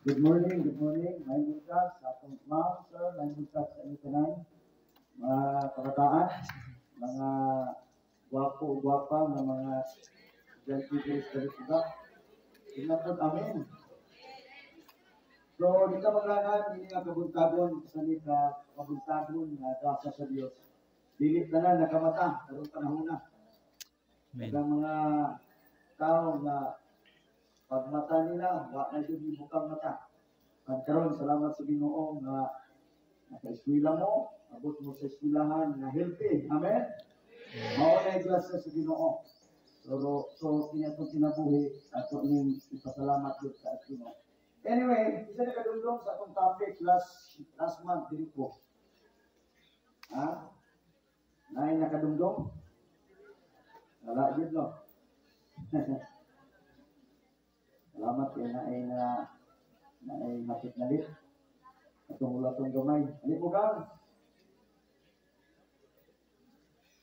Good morning, good morning. May bukas sa atong ma'am, sir. May bukas sa inyo tanan. Mga kabataan, mga gwapo-gwapa na mga estudyante sa Lisda. Inapod amin. So, di ka maglangan, hindi nga kabuntagon, sa ni ka kabuntagon na dasa sa Diyos. Dilit na na, nakamata, karong panahon na. Ang mga tao na pagmata nila, wa na yun bukang mata. Pagkaroon, salamat sa Ginoo na naka-eskwela mo, abot mo sa eskwelahan na healthy. Amen? Mauna yung grasya sa Ginoo. So kinatong kinabuhi, ato ning ipasalamat yun sa Ginoo. Anyway, isa na kadulong sa atong topic last month, dito po. Ha? Nain nakadungdong? Wala yun, no? Salamat kaya na ay napit na lit. Atong ulatong gamay. Ano po ka?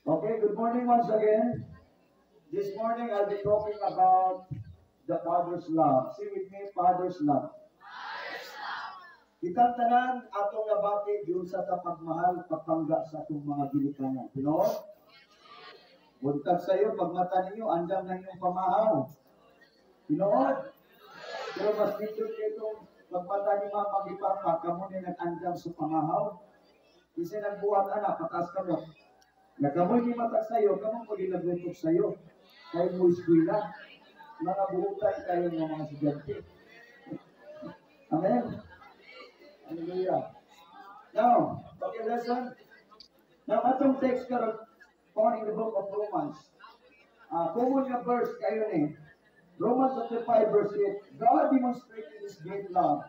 Okay, good morning once again. This morning I'll be talking about the Father's love. See with me, Father's love. Kitang tanan atong nabati yun sa tapagmahal pagpangga sa atong mga ginikanan. Pinoon? Buntag sa iyo, pagmata ninyo, andam na inyong pamahaw. Pinoon? Pero mas dito itong pagmata ni mga pag-ipapa, kamo na nag-andam sa pamahaw. Kasi nagbuhat anak, patas ka mo. Nagkamoy ni mata sa iyo, kamo mo ginaglutok sa iyo. Kayo mo eskwela. Mga buhutay kayo ng mga estudyante. Amen? Hallelujah. Now, okay, lesson. Now, atong text karon found in the book of Romans. Common nga verse kayo ni. Romans chapter 5 verse 8. God demonstrated His great love.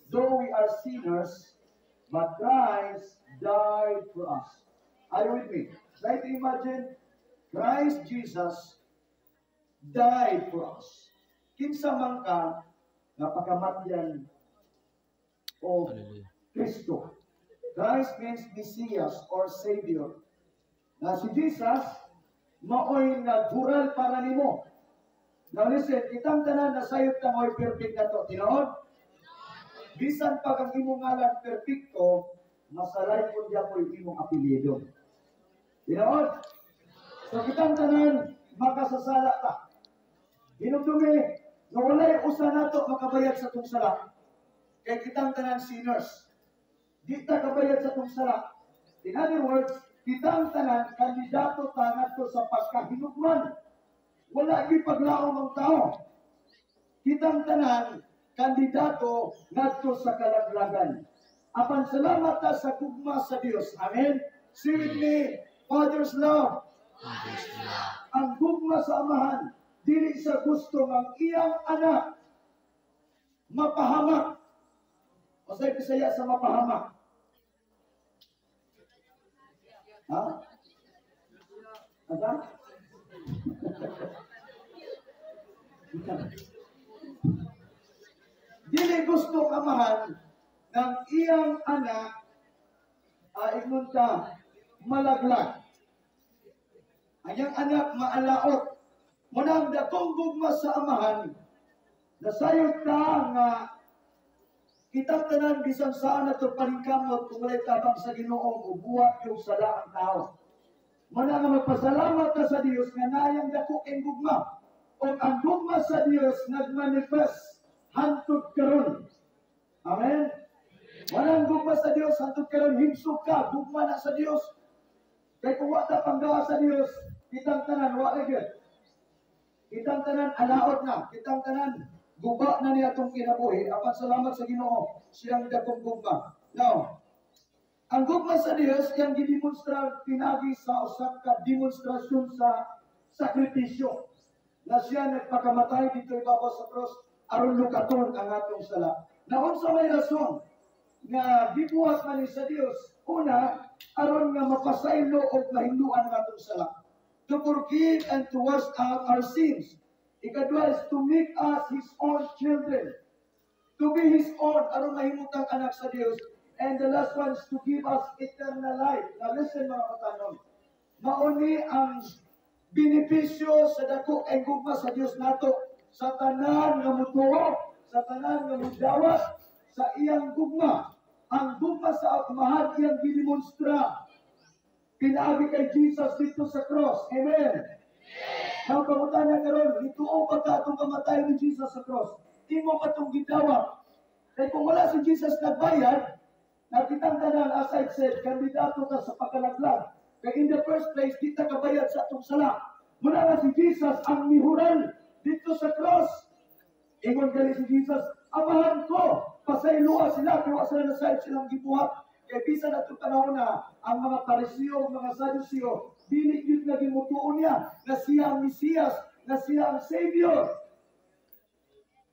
Though we are sinners, but Christ died for us. Are you with me? Try to imagine Christ Jesus died for us. Kinsa man ka napakamatyan o Kristo. Christ means Messias or Savior. Na si Jesus maoy nagbural para nimo. Now listen, kitang tanan na sayot na mo'y perfect na to. Tinood? Bisan pag ang imong ngalan perfecto, masalay po diya po yung imong apelyido. Tinood? So kitang tanan, makasasala ta. Hinugdumi, na walay usa nato makabayad sa itong sala. Kaya kitang tanan sinners. Di ta kabayad sa itong sala. In other words, kitang tanan, kandidato ta nato sa pagkahinugman. Wala yung paglaom ng tao. Kitang tanan, kandidato ngadto sa kalaglagan. Apan salamat ta sa gugma sa Dios. Amen? See with me, Father's love. Father's love. Ang gugma sa amahan, dili sa gusto ng iyang anak mapahamak. O sa'yo Bisaya sa mapahamak. Ha? Ada? Dili gusto amahan ng iyang anak imunta malaglag. Ang iyang anak maalaot. Munang dakong gugma sa amahan, nasayot ta nga kitang tanan bisan saan na ito palingkamot kung wala'y tabang sa Ginoo buhat yung sala ang tao. Muna nga magpasalamat ka sa Diyos nga nayang dako ang gugma. O ang gugma sa Diyos nagmanifest hantod karon. Amen? Walang gugma sa Diyos hantod karon himsog ka, gugma na sa Diyos. Kaya kung wala panggawa sa Diyos, kitang tanan, wala gyud. Kitang tanan, alaot na. Kitang tanan, guba na niya itong kinabuhi. Apan salamat sa Ginoo, siyang dakong gugma. Now, ang gugma sa Diyos, yung gidemonstra, pinagi sa usap ka demonstrasyon sa sakripisyo. Na siya nagpakamatay dito ibabaw sa cross, aron lukaton ang atong sala. Naon sa may rason, nga gibuhat man sa Diyos, una, aron nga mapasaylo o mahinduan ang atong sala. To forgive and to wash out our sins. Ikadua is to make us His own children. To be His own, aron mahimutang anak sa Diyos. And the last one is to give us eternal life. Now listen mga katanong. Mauni ang benepisyo sa dako ang gugma sa Diyos nato sa tanan nga mutuo sa tanan nga mudawat sa iyang gugma. Ang gugma sa agmahal iyang gilimonstra. Pinaagi kay Jesus dito sa cross. Amen. Ang pangutana karon, ituo ba ka itong kamatay ni Jesus sa cross? Imo ba itong gidawat? Kaya kung wala si Jesus nagbayad, nakitang tanan, as I said, kandidato ka sa pagkalaglag. Kaya in the first place, kita kabayad sa itong sala. Muna nga si Jesus ang mihural dito sa cross. Ingon gali si Jesus, amahan ko, pasayloa sila, kaya sila na side silang gibuhat. Kaya bisa na itong panahon na ang mga Pariseo, mga Saduceo, dili yun na gimutuon niya na siya ang Mesiyas, na siya ang Savior.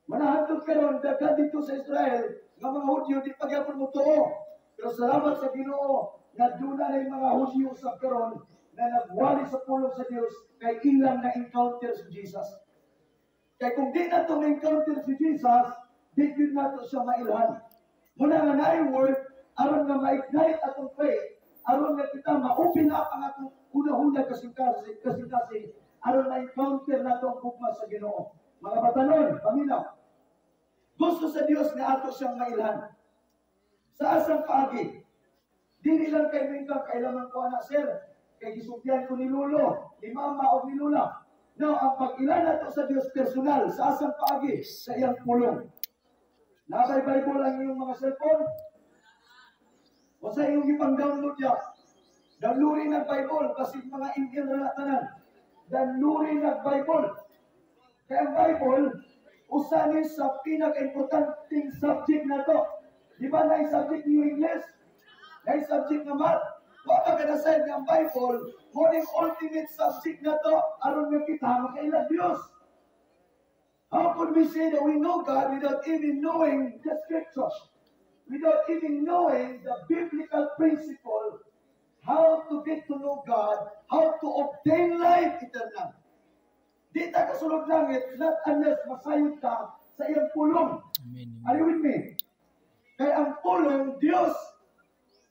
Manahantod karon daghan dito sa Israel nga mga Hudyo di pagyapon mo tuo. Pero salamat sa Ginoo nga duna na mga Hudyo sa karon na nagwali sa pulong sa Dios kay ilang na encounter si Jesus. Kay kung di na to encounter si Jesus, di yun na to siya mailhan. Muna nga na word aron nga ma-ignite atong faith, aron nga kita ma-open up ang atong una-una kasing-kasi aron na-encounter na itong gugma sa Ginoo. Mga batanon, paminaw. Gusto sa Dios na ato siyang mailhan. Sa asang paagi, di nilang kay Mingkang kailaman ko anak, sir, kay gisugyan ko ni Lolo, ni Mama o ni Lula. Now, ang pag-ilan nato sa Dios personal, sa asang paagi, sa iyang pulong. Nabay Bible ang iyong mga cellphone? O sa iyong ipang-download niya? Downloadin ang Bible, kasi mga email na tanan. Downloadin ang Bible. Kaya ang Bible, usanin sa pinaka-importanting subject na to. Di ba na yung subject niyo English? Na yung subject na math? Wala ka na sa ng Bible, morning ultimate subject na to, aron nga kita makailan Diyos. How could we say that we know God without even knowing the scriptures? Without even knowing the biblical principle, how to get to know God, how to obtain life eternal. Di ta kasulog langit, not unless masayod ka sa iyang pulong. Are you with me? Kaya ang pulong, Diyos,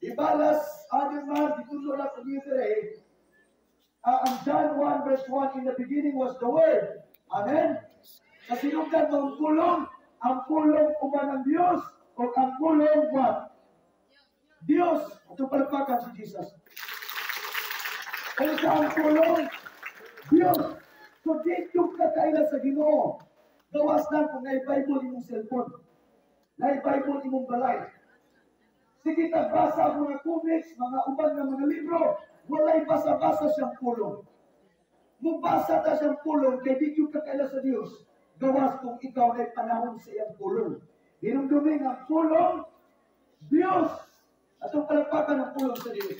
ibalas, man, ditulo na po dito ang John 1 verse 1, in the beginning was the Word. Amen? Sa sinugdan ng pulong, ang pulong uman ng Diyos, o ang pulong what? Diyos. Ito palpakan si Jesus. Kaya sa ang pulong, Diyos. So, dito ka kaila sa Ginoo. Gawas lang kung na-Bible imong cellphone. Na-Bible imong balay. Sige ka basa ang mga comics, mga uban ng mga libro. Walay basa-basa siyang pulong. Mubasa ta siyang pulong, kay dito ka kaila sa Diyos. Gawas kung ikaw ay panahon sa iyang pulong. Hinumduming ang pulong, Diyos. Atong palagpakan ng pulong sa Diyos.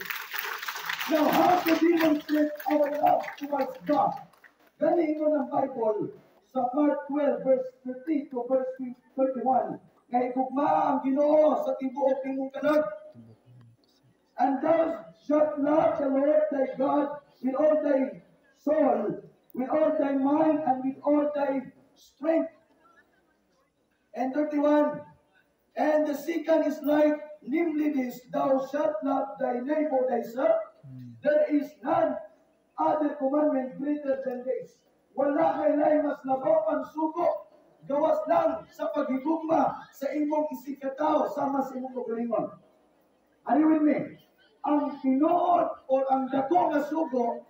Now, how to demonstrate our love towards God? Galing mo ng Bible sa Mark 12, verse 13 to verse 31. Ngay gugma ang Ginoo sa tibuok nimong kalag. And thou shalt love the Lord thy God with all thy soul, with all thy mind, and with all thy strength. And 31. And the second is like, namely this, thou shalt love thy neighbor thyself. There is none other commandment greater than this. Wala kay lain mas labaw pang suko. Gawas lang sa paghigugma sa imong isikataw sama sa imong kagalingon. Are you with me? Ang tinuod o ang dako nga sugo,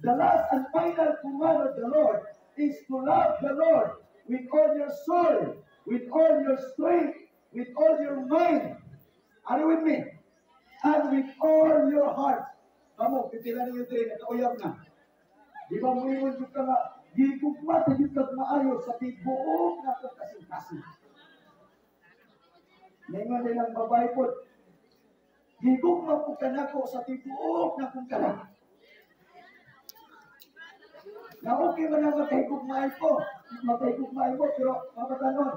the last and final command of the Lord is to love the Lord with all your soul, with all your strength, with all your mind. Are you with me? And with all your heart. Kamu, pitilan ninyo ito nakauyab na. Di ba mo iwan yung ka nga, gigugma sa yung maayo sa tibuok na itong kasing-kasing. Ngayon nilang babae po, gigugma po ka na ko sa tibuok na kong kalang. Na okay man ang magkahigugmaay po, pero mapatanon,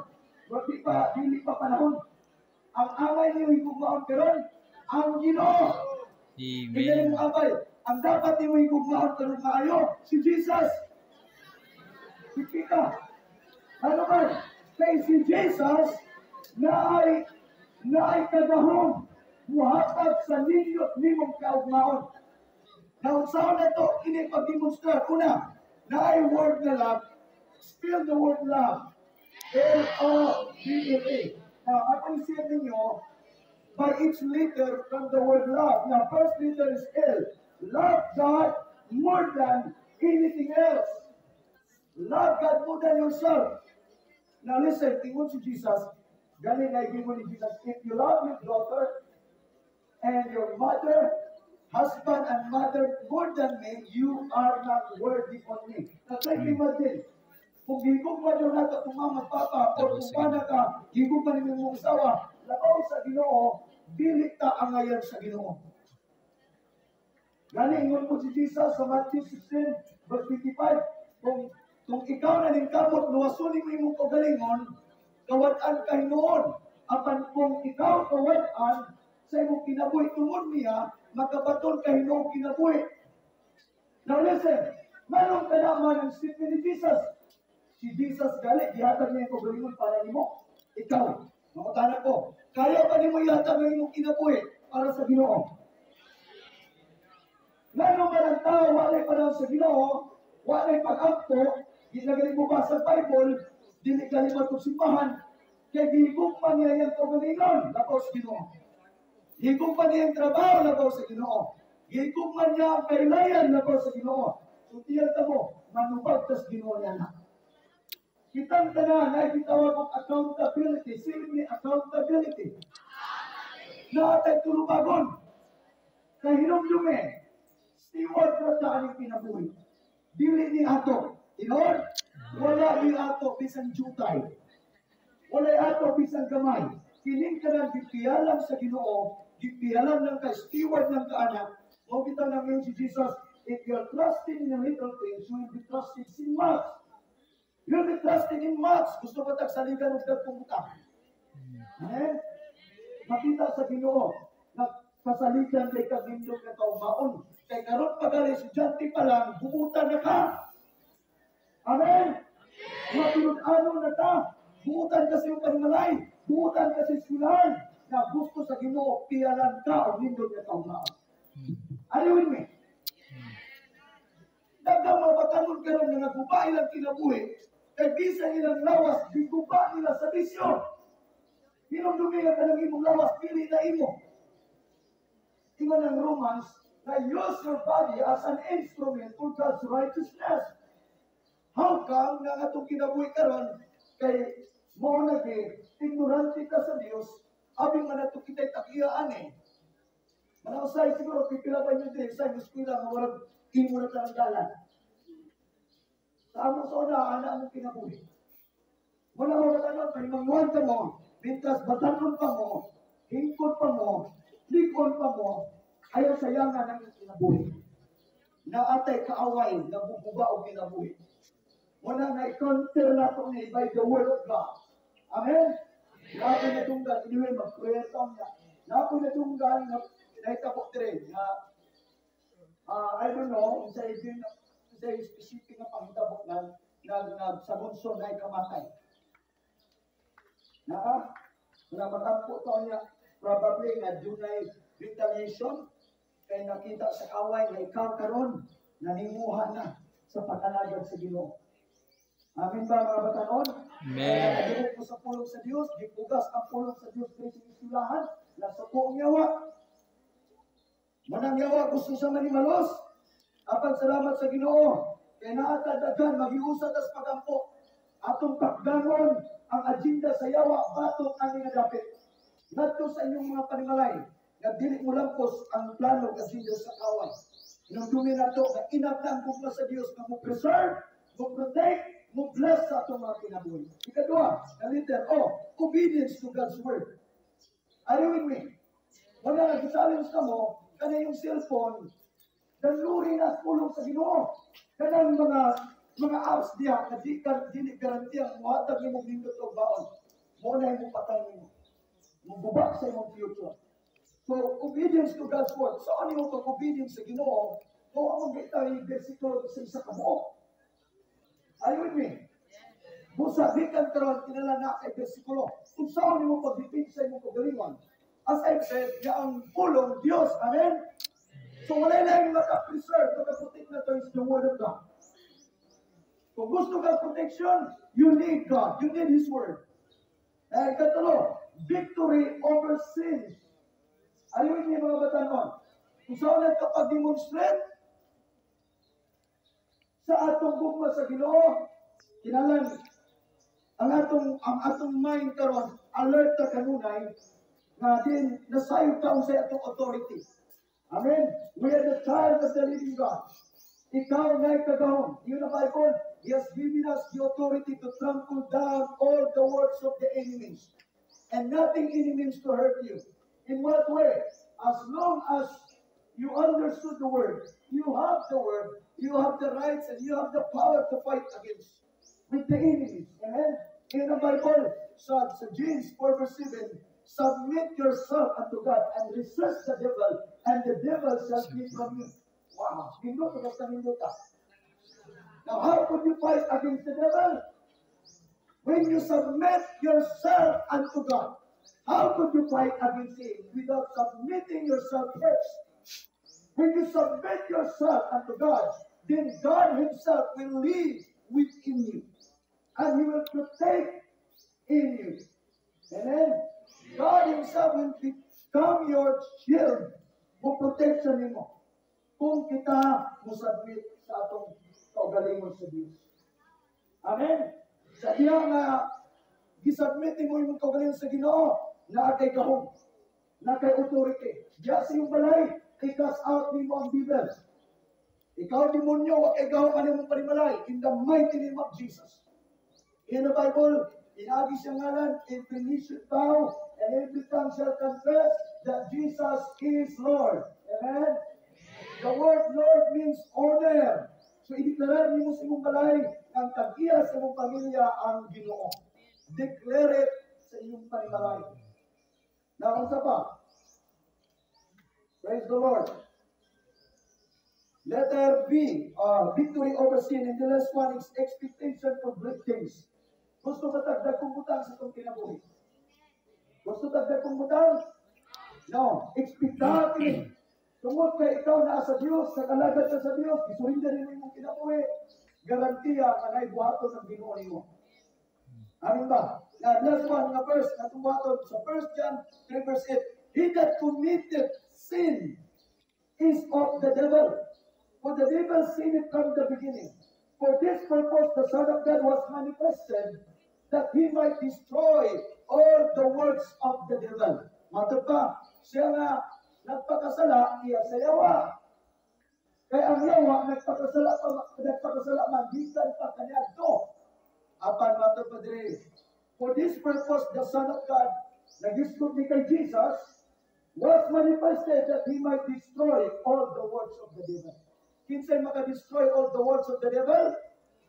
dili pa panahon. Ang amay niyo higugmaon karon, ang Ginoo. Amen. Ang dapat niyo higugmaon karon maayo, si Jesus. Si Pita. Ano ba? Kay si Jesus na ay kadahom muhatag sa ninyot nimong kaugmaon. Now, saan na ito ini pag-demonstrate? Una, na ay word na love, still the word love. L-O-V-E. Now, appreciate ninyo, by each letter from the word love. Now, first letter is L. Love God more than anything else. Love God more than yourself. Now listen, ingon si Jesus, galing na ibigay ni Jesus, if you love your daughter and your mother, husband and mother more than me, you are not worthy on me. Now try to imagine, kung higog man yung nato kung mama, papa, o kung mana ka, higog man yung mong asawa, labaw sa Ginoo, dili ta ang ngayon sa Ginoo. Galing ingon po si Jesus sa Matthew 16, verse 55, kung ikaw na ning kamot, luwasunin mo imong kagalingon, kawad-an kay noon. Apan kung ikaw kawad-an, sa imong kinabuhi tungod niya, makabaton kay noong kinabuhi. Now listen, manong kanaman ang statement ni Jesus. Si Jesus gali, ihatag niya yung kagalingon para nimo. Ikaw, makutanan ko, kaya pa nimo ihatag ng imong kinabuhi para sa Ginoo. Manong man ang tao, walay pa daw sa Ginoo, walay pag-akto, ginagaling mo ba sa Bible, dili kalimot o simbahan, kaya gigugman niya yung kagalingon, labaw sa Ginoo. Gigugman niya yung trabaho, labaw sa Ginoo. Gigugman niya ang kailayan, labaw sa Ginoo. So, tiyata mo, manubag tas Ginoo niya na. Kitang tanan ay gitawag ng accountability, simply accountability. Naatay tulubagon. Kahinom-lume, steward na daan yung pinabuhi. Dili ni ato. Inon, wala ni ato bisan jutay. Wala ato bisan gamay. Kining ka ng gipialam sa Ginoo, gipialam ng ka-steward ng kaanak. Mo kita na ngayon si Jesus, if you're trusting in little things, you will be trusted in much. You'll be trusted in much. Gusto ba tagsaligan ng dagkong utang? Amen? Makita sa Ginoo, nagpasaligan kay kagindog na kaumaon. Kay karon pagali estudyante pa lang, buutan na ka. Amen? Mga pinun-ano na ka. Buutan kasi yung panimalay. Buutan kasi eskwelahan. Na gusto sa Ginoo, piyalan ka o nindog na kaumaon. Are you with me? Dagang mga batanon karon nga nagubay lang kinabuhi, kay bisa nilang lawas, giguba nila sa bisyo. Hinumdumi nga kanang imong lawas, pili na imo. Ingon ng Romans, na use your body as an instrument for God's righteousness. How come nga atong kinabuhi karon kay mo na ignorante ka sa Dios, abing man ato kita'y takiyaan eh. Manausay siguro, pipila pa nyo din sa eskwela nga walang imo na talanggalan. Sa among soda, ana among kinabuhi. Wala mo batanon, pahimanguan ka mo, mintas batanon pa mo, hingkod pa mo, likon pa mo, ayaw sayangan ang kinabuhi. Na atay kaaway, nabubuga o kinabuhi. Muna na i-counter na ito ni by the word of God. Amen? Napo na tunggal, anyway, mag-prayer taon na. Napo na tunggal, naitapok rin, na I don't know, sa specific na panghitabok na sa bunso na ikamatay. Kung matampo ito niya, probably na dunay retaliation, kay nakita sa kaway na ikaw karon naninguha na sa pagkalagad sa Ginoo. Amin ba mga batanon? Amen. Nagibok mo sa pulong sa Diyos, gipugas ang pulong sa Diyos kay sinisulahan, nasuko ang yawa. Manang yawa gusto sa manimalos. Apan salamat sa Ginoo. Kaya naatadagan, mag-iusad as pagampo. Atong pagdangon ang agenda sa yawa, batok ang nga dapit. Ngadto sa inyong mga panimalay, na dili mo lampos ang plano ng Diyos sa kaway. Inumdumi na ito, na inabda ang bukla sa Diyos na mo preserve, mo protect, mo bless sa itong mga kinabuhi. Ikadua, na letter O, obedience to God's word. Are you with me? Wala nag-challenge ka mo, kana yung cellphone, danluri na tulong sa Ginoo. Kanang mga apps diya, na dili garanti ang muhatag ni mong lindot o baon. Muna yung patay mo. Mugubak sa imong future. So, obedience to God's word. So, ano yung pag-obedience sa Ginoo? Kung ang mga yung versikulo sa isa ka mo. Are you with me? Busabikan karon kinala na kay versikulo. Kung saan mo pag-depend sa imong kagalingon. As I said, ang pulong Diyos. Amen? So, wala na yung maka-preserve, maka-protect na to is the word of God. Kung gusto ka protection, you need God. You need His Word. Ikatulo, victory over sin. Ayun yung mga batanon. Kung saan kapag demonstrate sa atong gugma sa Ginoo, kinalan ang atong mind karon alert ka kanunay na din nasayo taon sa atong authority. Amen. We are the child of the living God. Ikaw na ikagahon. Yun ang Bible. He has given us the authority to trample down all the works of the enemies. And nothing enemies to hurt you. In what way? As long as you understood the word, you have the word, you have the rights, and you have the power to fight against with the enemies. Amen? In the Bible, sa James 4 verse 7, submit yourself unto God and resist the devil, and the devil shall flee from you. Wow! Hindot ka sa hindot ka. Now, how could you fight against the devil? When you submit yourself unto God. How could you fight against him without submitting yourself first? When you submit yourself unto God, then God Himself will live within you. And He will protect in you. Amen? God Himself will become your shield o protection mo. Kung kita musabit sa atong kaugalingon sa Diyos. Amen? Sa iya nga, gisubmit mo yung kaugalingon sa Ginoo, na kay kahong, na kay authority. Diya sa iyong balay, i-cast out nimo ang devil. Ikaw, demonyo, wag kay kahong ano mong panimalay, in the mighty name of Jesus. In the Bible, inagi siya ngalan, every knee should bow, and every tongue shall confess that Jesus is Lord. Amen? The word Lord means honor. So, ideklara nimo sa imong balay, ang tag-iya sa imong pamilya ang Ginoo. Declare it sa iyong panimalay. Now, unsa pa? Praise the Lord. Letter B, victory over sin. And the last one is expectation for great things. Gusto ka tagdag kong butang sa itong kinabuhi? Gusto tagdag kong butang? No. Expectative. Tungkol kay ikaw na sa Diyos, sa kalagad ka sa Diyos, isurinda rin mo kinabuhi, garantiya ka na ibuhaton ng Ginoo nimo. Amin ba? Now, last one, nga verse, na tumbuhaton sa 1 John 3 verse 8. He that committed sin is of the devil. For the devil sinned from the beginning. For this purpose the Son of God was manifested, that He might destroy all the works of the devil. Mato pa, siya nga nagpakasala, iya sa yawa. Kaya ang yawa, nagpakasala man, gikan pa kanya to. Apan mato pa dire. For this purpose the Son of God, nag-istot ni kay Jesus, was manifested that He might destroy all the works of the devil. Kinsay maka-destroy all the works of the devil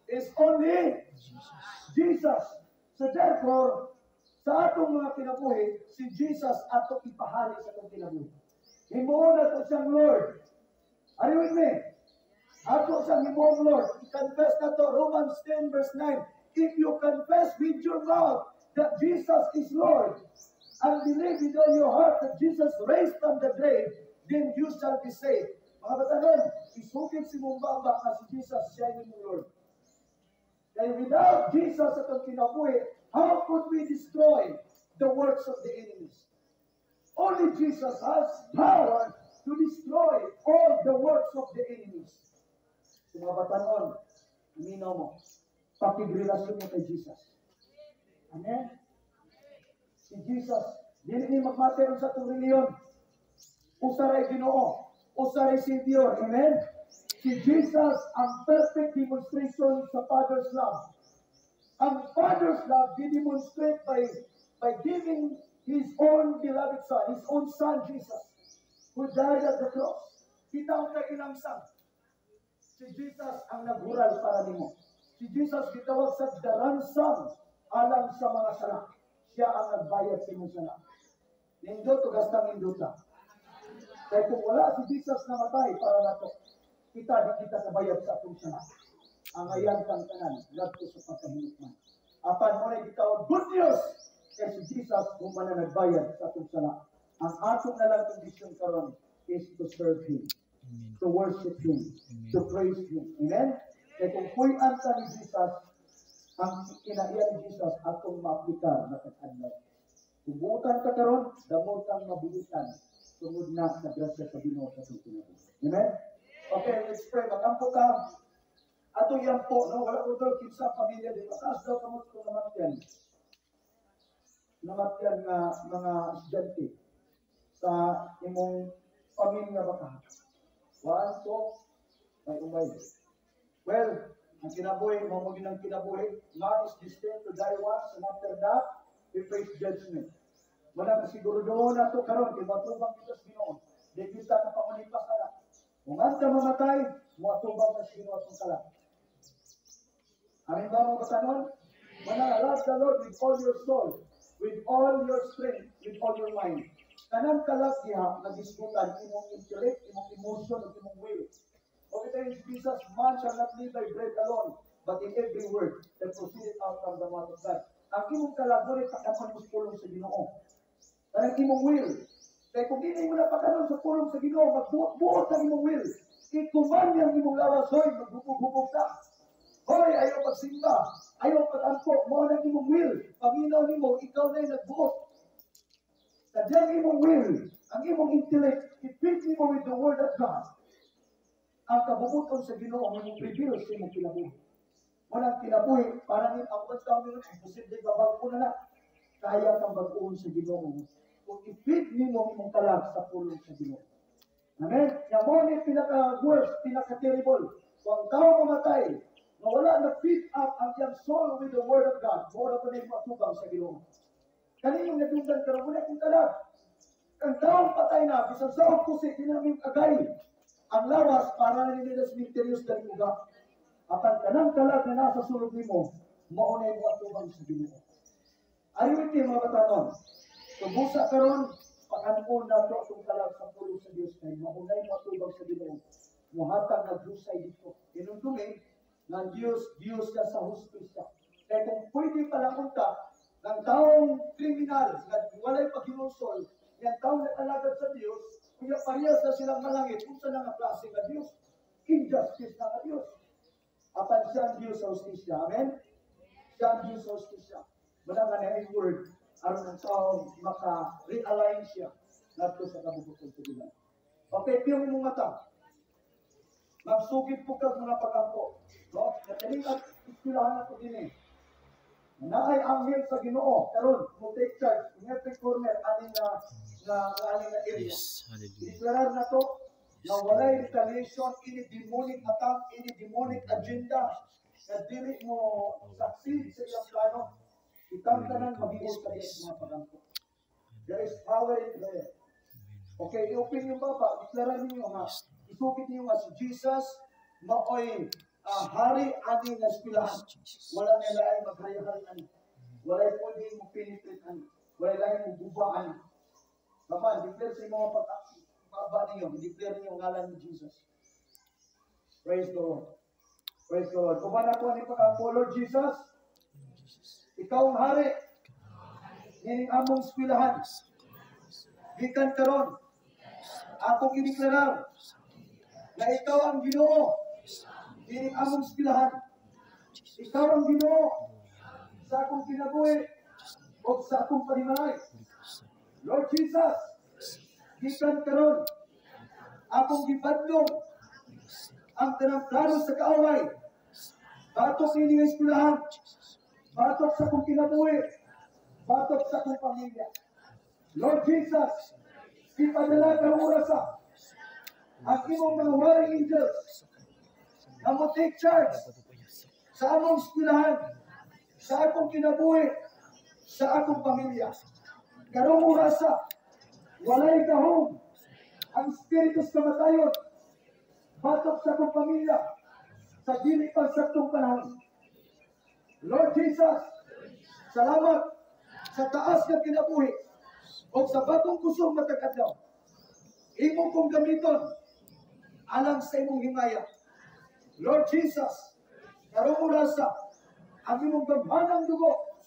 is only Jesus. So therefore, sa atong mga kinabuhi, si Jesus atong ipahali sa atong kinabuhi. Himuon na siyang Lord. Are you with me? Ato siyang himuon Lord. I-confess na to, Romans 10 verse 9. If you confess with your mouth that Jesus is Lord, and believe with all your heart that Jesus raised from the grave, then you shall be saved. Mga batanon, isugid si mong baba na si Jesus siya yung Lord. Kaya without Jesus at ang kinabuhi, how could we destroy the works of the enemies? Only Jesus has power to destroy all the works of the enemies. So mga batanon, minaw mo, pakigrelasyon mo kay Jesus. Amen? Si Jesus, dili ni magmater sa itong reliyon. Usaray Ginoo. Usaray Savior. Amen? Si Jesus ang perfect demonstration sa Father's love. Ang Father's love demonstrate by giving His own beloved Son, His own Son Jesus, who died at the cross. Kita ang kailang Son. Si Jesus ang naghural para nimo. Si Jesus gitawag sa the ransom alang sa mga sala. Siya ang nagbayad sa imong sala. Nindot o gastang induta. Kaya kung wala si Jesus na matay para nato, kita di kita kabayad sa atong sala. Ang ayan kang tanan, ngadto sa pagkahinukman. Apan mo na gitawag good news kay si Jesus kung man na nagbayad sa atong sala. Ang atong na lang kondisyon karon is to serve Him, to worship Him, to praise Him. Amen? Kaya kung kuyan ka ni Jesus, ang kinaiyan ni Jesus atong maaplikar na pag-adlaw. Kung buutan ka karon, damo kang mabuutan tungod na sa grasya sa Ginoo sa susunod. Amen? Okay, let's pray. Magampo ka. Ato yan po, no? Wala ko daw kinsa pamilya din. Mataas daw kamot ko namatyan. Namatyan nga mga estudyante sa imong pamilya baka. One, two, may umay. Well, ang kinabuhi, mamagin ang kinabuhi, man is destined to die once, and after that, we face judgment. Wala na siguro doon na ito karon, kaya matubang kita sa Ginoo. Di kita na pangulipas ka na. Kung ang ka mamatay, matubang na sa Ginoo itong kalat. Amin ba mga katanon? Manalad the Lord with all your soul, with all your strength, with all your mind. Kanang kalat diha, nag-isbutan, imong intellect, imong emotion, at imong will. Okay tayo, Jesus, man shall not live by bread alone, but in every word that proceeded out from the mouth of God. Ang imong kalat, doon ay pakaman mo sa pulong sa Ginoo. Kanang imong will. Kaya kung hindi mo na pakanon sa pulong sa Ginoo, magbuot ang imong will. Ikuman yung imong lawas, hoy, magbubog-bubog ka. Hoy, ayaw pagsimba, ayaw pag-ampo, mo na imong will. Paminaw nimo, ikaw na yung nagbuot. Sadyang imong will, ang imong intellect, i-fit nimo with the word of God. Ang kabubuton sa Ginoo, ang prevail sa imong kinabuhi. Walang kinabuhi, parang yung ang taon nila, posible babag ko na. Kaya kang baguon sa Ginoo. Kung i-fit nimo imong kalag sa pulong sa Ginoo. Amen? Yan mo ni pinaka-worst, pinaka-terrible. Kung tao mamatay, na wala na-fit up ang iyang soul with the word of God, wala pa rin matubang sa Ginoo. Kaninong natunggan ka rin, wala kong kalag. Ang taong patay na, bisang sa pusi, dinaming agay. Ang lawas, para na nila sa mysterious na luga. Apan kanang kalag na nasa sulog nimo, maunay mo atubang sa Ginoo. Ayun iti mga batanon. Tubusa karon, pakanon na ito itong kalag sa pulong sa Diyos kay maunay mo atubang sa Ginoo. Muhatag nagdusay dito. Inuntumin, ng Diyos ka sa hustisya. Kaya kung pwede palang unta, ng taong kriminal, na walay paghinusol, yung taong nakalagad sa Diyos, kaya parehas na silang malangit, kung saan nga klase ng Diyos? Injustice na ng Diyos. Apan siya ang Diyos sa hustisya. Amen? Siya ang Diyos sa hustisya. Manang na yung word, aron ang taong maka-realign siya nato sa kabubuton sa Diyos. Okay, piyong mong mata. Magsugit po ka mga pag-ampo. No? Nataling at istilahan na ito din eh. Naay anghel sa Ginoo, karon mo take charge in every corner aning na area. Deklarar na to na walay retaliation, ini demonic attack, ini demonic agenda na dili mo succeed sa iyang plano. Itang tanan mabios ka sa mga pagampo. There is power in prayer. Okay, i-open yung baba, deklarar niyo nga, isugit niyo nga si Jesus maoy hari aning naspilahan. Wala nila ay maghayaharian. Wala ay pwede mo pinitritan. Wala ay mo bubaan. Baba, declare sa mga pag-aba niyo. Declare niyo ang ngalan ni Jesus. Praise the Lord. Praise the Lord. Kuman ako ni pag-abo, Lord Jesus, ikaw ang hari. Nining among eskwelahan. Gikan karon. Akong idiklarar na ikaw ang Ginoo. Ini among eskwelahan. Ikaw ang Ginoo sa akong kinabuhi o sa akong panimalay. Lord Jesus, gikan karon akong gibadlong ang tanang plano sa kaaway. Batok ini eskwelahan. Batok sa akong kinabuhi. Batok sa akong pamilya. Lord Jesus, ipadala ka orasa ang imong mga warring angels na mo take charge sa among eskwelahan, sa akong kinabuhi, sa akong pamilya. Karong orasa, walay gahom ang spiritus kamatayon, batok sa akong pamilya, sa dili pagsaktong panahon. Lord Jesus, salamat sa taas ng kinabuhi o sa batong kusong matagkadlaw. Imo kong gamiton alang sa imong himaya. Lord Jesus, karong orasa, ang imong gamhanang dugo,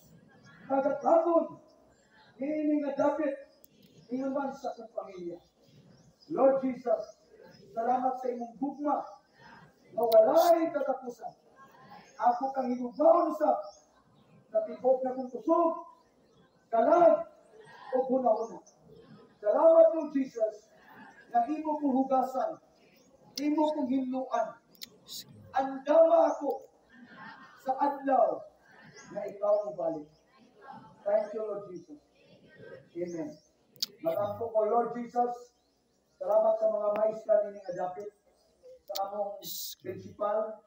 magatabon, ini nga dapit, inuman sa akong pamilya. Lord Jesus, salamat sa imong gugma, na walay katapusan. Ako kang hinugaon sa tibok na kong kusog, kalag, o huna-huna. Salamat Lord Jesus, na imo kong hugasan, imo kong hinluan. Andama ako sa adlaw na ikaw mo balik. Thank you, Lord Jesus. Amen. Matampo ko, Lord Jesus, salamat sa mga maestra nining adapit, sa among principal,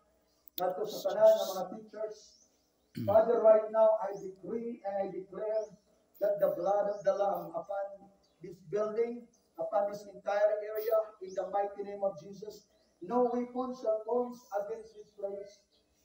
nato sa tanan ng mga teachers. Father, right now, I decree and I declare that the blood of the Lamb upon this building, upon this entire area, in the mighty name of Jesus, no weapon shall form against this place,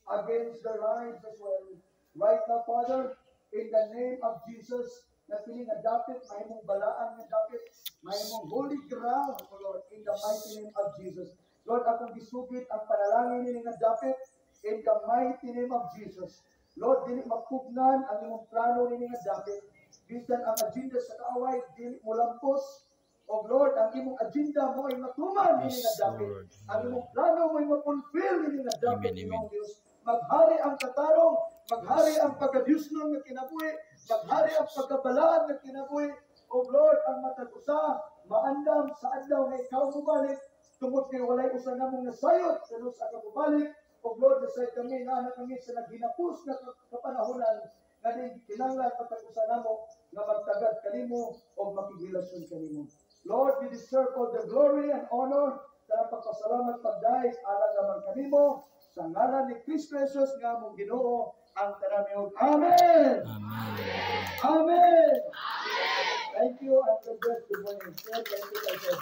against their lives as well. Right now, Father, in the name of Jesus, na piling adapit, may mong balaan ng adapit, may mong holy ground, O Lord, in the mighty name of Jesus. Lord, akong gisugit ang panalangin nining adapit, in the mighty name of Jesus. Lord, dili magpugnan ang imong plano nining adapit. Bisan ang agenda sa kaaway, dili mo lampos. O Lord, ang imong agenda mo ay matuman nining adapit. Ang imong plano mo ay mapulfill nining adapit, Panginoong Diyos. Maghari ang katarong, maghari ang pagkadiyusnon na kinabuhi, maghari ang pagkabalaan na kinabuhi. O Lord, ang matag-usa, maandam sa adlaw na ikaw mubalik, tungod kay walay usa namong nasayot sa sa kabubalik. O Lord, nasay kami, na kami sa naghinapos na kapanahonan, na di kinanglan matag-usa namo, na magtagad kanimo o makigilasyon kanimo. Lord, you deserve all the glory and honor, sa pagpasalamat pagdahig, alang naman kanimo, sa ngalan ni Kristo Jesus nga mong Ginoo ang tanamiyon. Amen! Amen. Amen! Thank you and God bless you. Thank you,